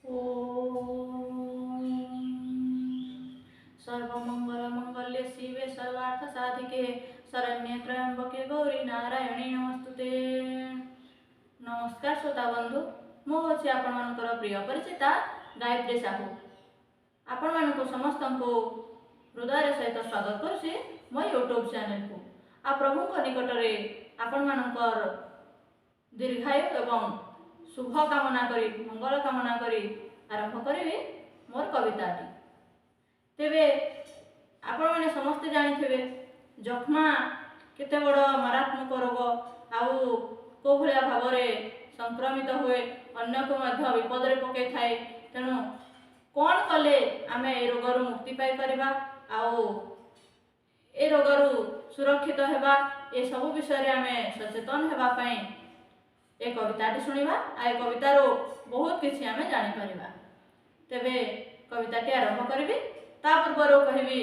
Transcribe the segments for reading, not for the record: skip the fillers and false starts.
ओम सर्वमंगलमांगल्ये शिवे सर्वार्थसाधिके शरण्ये त्र्यंबके गौरी नारायणी नमस्तुते। नमस्कार श्रोता बंधु, मु अच्छी आपणकर प्रिय परिचिता गायत्री साहू। आपण मानक समस्त को हृदय सहित स्वागत करुछि मो यूट्यूब चैनल को। आ प्रभु निकट में आपण मानकर दीर्घायु एवं शुभ कामना करी मंगल कामना करी आरंभ करी मोर कविताटी। तेबे आपण माने समस्त जानिथिबे जख्मा केते बड़ मारात्मक रोग आउ को भलिया भावरे संक्रमित हुए अन्य को मध्य विपद रे पके थाए। तेणु कौन कले आमे ए रोग मुक्ति पाई परिबा आउ ए रोग सुरक्षित हेबा ए सब विषय आमे सचेतन हेबा पई ए कविताटी शुणिबा। आ कवितार बहुत किसी आमे जानि परिबा। तेबे कविताटी आरंभ करिबी। ता पूर्व कहबी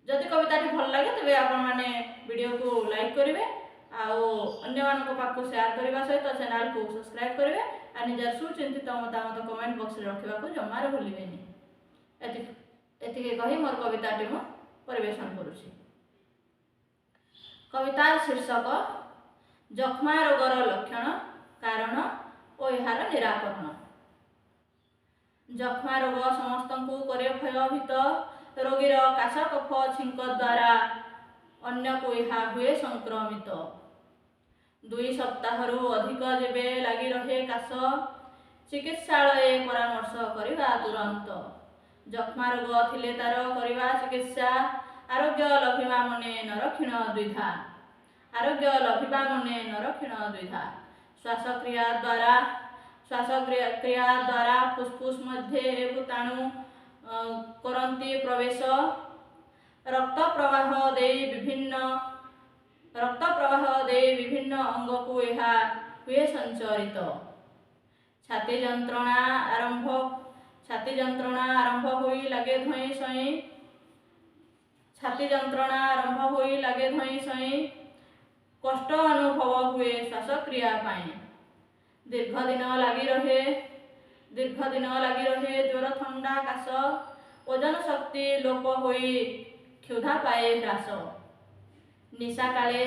जदि कविताटी भल लगे तेबे आपण माने वीडियो को लाइक करिवे आउ अन्य मानको पाखु शेयर करबा सहित चैनल को सब्सक्राइब करिवे आ निजर सुचिंतित मतामत कमेंट बॉक्स रे रखिबा को जमार भूलिबेनी। एतिके कहि मोर कविताटी मु परिवेशन करूछि। कवितार शीर्षक जख्मा रोगर लक्षण कारण और यार निराकरण। जख्मा रोग समस्त को करे भयभीत। रोगीर काश कफ छिंक द्वारा अन्य को यह हुए संक्रमित। 2 सप्ताह अधिक जेबे लगी रहे काश चिकित्सालय परामर्श करिबा तुरंत। जख्मा रोग थिले तार करिबा चिकित्सा आरोग्य लभिबा मने नरक्षिण द्विधा। आरोग्य लभिबा मने नरक्षिण द्विधा। श्वासक्रिया द्वारा फुसफुस मध्ये भूताणु करंती प्रवेश। रक्त प्रवाह दे विभिन्न अंग को यह हुए संचरित। छाती जंत्रणा आरंभ होई लागे धई सई। छाती जंत्रणा आरंभ होई लागे धई सई। कष्ट अनुभव हुए श्वासक्रिया पाई। दीर्घ दिन लगी रहे ज्वर ठंडा काश। ओजन शक्ति लोप होई क्षुधा पाए ह्रास। निशा काले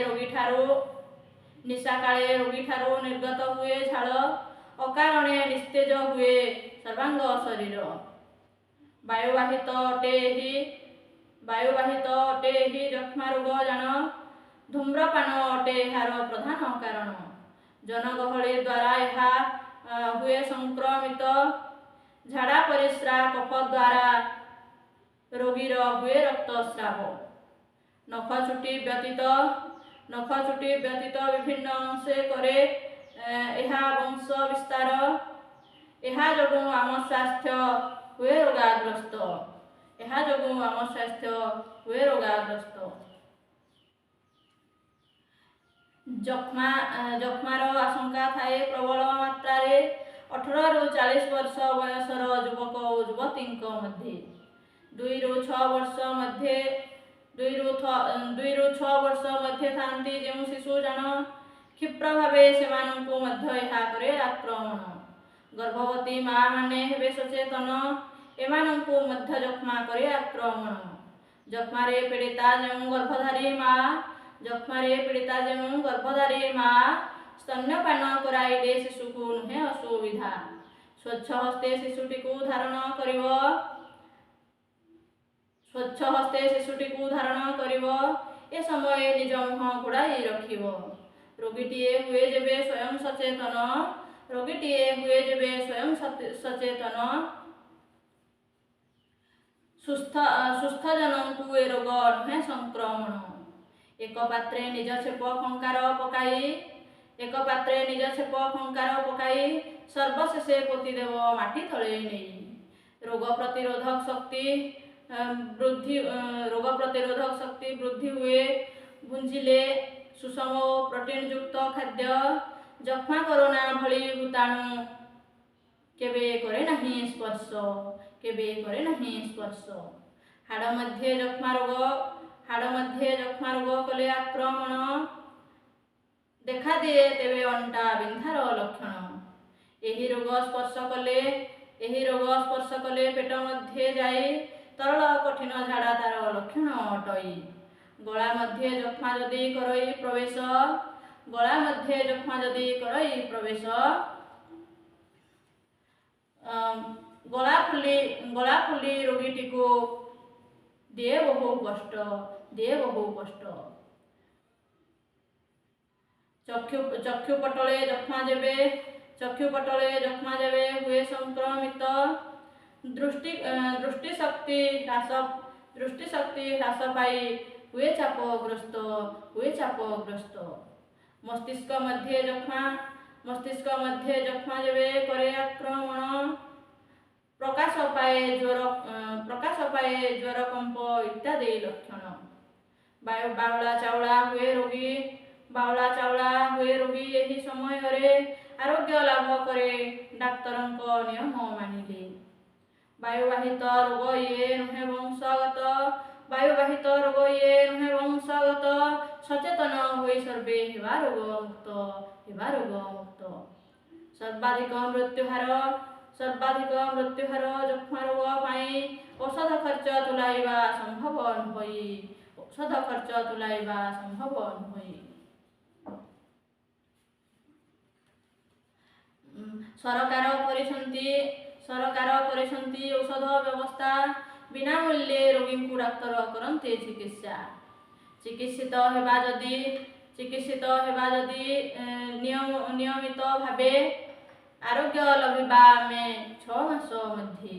रोगी ठारो निर्गत हुए झाड़। अकारणे निस्तेज हुए सर्वांग शरीर। वायुवाहित अटे ही जख्मा रोग जान। धूम्रपान अटे यार प्रधान कारण। जनगहली द्वारा यह हुए संक्रमित। झाड़ा परिस्रा कफ द्वारा रोगीर हुए रक्तस्राव। नख चुटी व्यतीत विभिन्न अंशे करे यह वंश विस्तार। यह जोगु आम स्वास्थ्य हुए रोगाग्रस्त। जख्मार आशंका थाए प्रबल मात्रा 18 रु 40 वर्ष बयसर युवक और युवती मध्य। 2 रु 6 वर्ष मध्य थांती जो शिशु जन क्षिप्र भावे सेमानंकु मध्य यह करे आक्रमण। गर्भवती माँ माने हेबे सचेतन। एमानंकु मध्य जख्मा करे आक्रमण। जख्मारे पीड़िता जो गर्भधारी माँ स्तन्यपान कराइले शिशु को नुहे असुविधा। स्वच्छ हस्ते शिशुटी को धारण करिव। ए समय निज मुह घोड़ाई रखिव। रोगीटीए हुए जेबे स्वयं सचेतन। सुस्थ जनंकु ए रोग नुहे संक्रमण। एक पात्रे निज छेप खंकार पकाई सर्वशेषे पोतीदेव माटी तले नहीं। रोग प्रतिरोधक शक्ति वृद्धि हुए भुंजिले सुषम प्रोटीन युक्त खाद्य। जख्मा कोरोना भली भूताणु केबे करे नहीं स्पर्श। हाड़ मध्य जख्मा रोग कले आक्रमण। देखा दिए तेबे अंटा बिंधार लक्षण। ଏହି ରୋଗ ସ୍ପର୍ଶ କଲେ ପେଟ ମଧ୍ୟ ଯାଇ ତରଳ କଠିନ ଝାଡ଼ା ତାର ଲକ୍ଷଣ ଅଟଇ। ଗଳା ମଧ୍ୟ ଯକ୍ଷ୍ମା ଯଦି କରଇ ପ୍ରବେଶ ଗଳା ଫୁଲି ରୋଗୀଟିକୁ ଦିଏ ବହୁ କଷ୍ଟ। ଚକ୍ଷୁପଟଳେ ଯକ୍ଷ୍ମା ଯେବେ ହୁଏ ସଂକ୍ରମିତ, ଦୃଷ୍ଟିଶକ୍ତି ହ୍ରାସ ପାଇ ହୁଏ ଚାପଗ୍ରସ୍ତ। ମସ୍ତିଷ୍କ ମଧ୍ୟ ଯକ୍ଷ୍ମା ଯେବେ କରେ ଆକ୍ରମଣ, ପ୍ରକାଶ ପାଏ ଜ୍ୱର, କମ୍ପ ଇତ୍ୟାଦି ଲକ୍ଷଣ। ବାଉଳା ଚାଉଳା ହୁଏ ରୋଗୀ ଏହି ସମୟରେ ଆରୋଗ୍ୟ ଲାଭ କରେ ଡାକ୍ତରଙ୍କ ନିୟମ ମାନିଲେ। ବାୟୁବାହିତ ରୋଗ ଇଏ ନୁହେଁ ବଂଶଗତ, ସଚେତନ ହୋଇ ସର୍ବେ ହେବା ରୋଗ ମୁକ୍ତ। ସର୍ବାଧିକ ମୃତ୍ୟୁହାର ଯକ୍ଷ୍ମା ରୋଗ ପାଇଁ ଔଷଧ ଖର୍ଚ୍ଚ ତୁଲାଇବା ସମ୍ଭବ ନୁହେଁ। ସରକାର କରିଛନ୍ତି ଔଷଧ ବ୍ୟବସ୍ଥା, ବିନାମୂଲ୍ୟରେ ରୋଗୀଙ୍କୁ ଡାକ୍ତର କରନ୍ତି ଚିକିତ୍ସା। ଚିକିତ୍ସିତ ହେବା ଯଦି ନିୟମିତ ଭାବେ ଆରୋଗ୍ୟ ଲଭିବା ଆମେ 6 ମାସ ମଧ୍ୟରେ।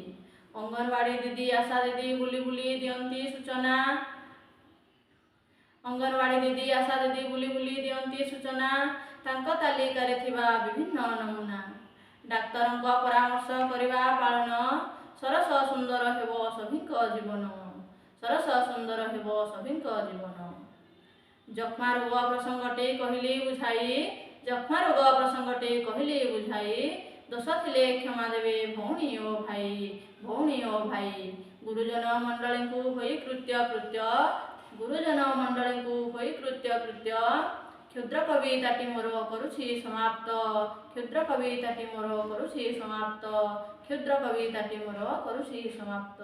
ଅଙ୍ଗନବାଡ଼ି ଦିଦି ଆଶା ଦିଦି ବୁଲି ବୁଲି ଦିଅନ୍ତି ସୂଚନା, ତାଙ୍କ ତାଲିକାରେ ଥିବା ବିଭିନ୍ନ ନମୁନା। ଡାକ୍ତରଙ୍କ ପରାମର୍ଶ କରିବା ପାଳନ, ସରସ ସୁନ୍ଦର ହେବ ସଭିଙ୍କ ଜୀବନ। ଯକ୍ଷ୍ମା ରୋଗ ପ୍ରସଙ୍ଗଟି କହିଲି ବୁଝାଇ, ଦୋଷ ଥିଲେ କ୍ଷମା ଦେବେ ଭଉଣୀ ଓ ଭାଇ। ଗୁରୁଜନ ମଣ୍ଡଳୀଙ୍କୁ ହୋଇ କୃତ୍ୟ। କ୍ଷୁଦ୍ର କବିତାଟି ମୋର କରୁଛି ସମାପ୍ତ।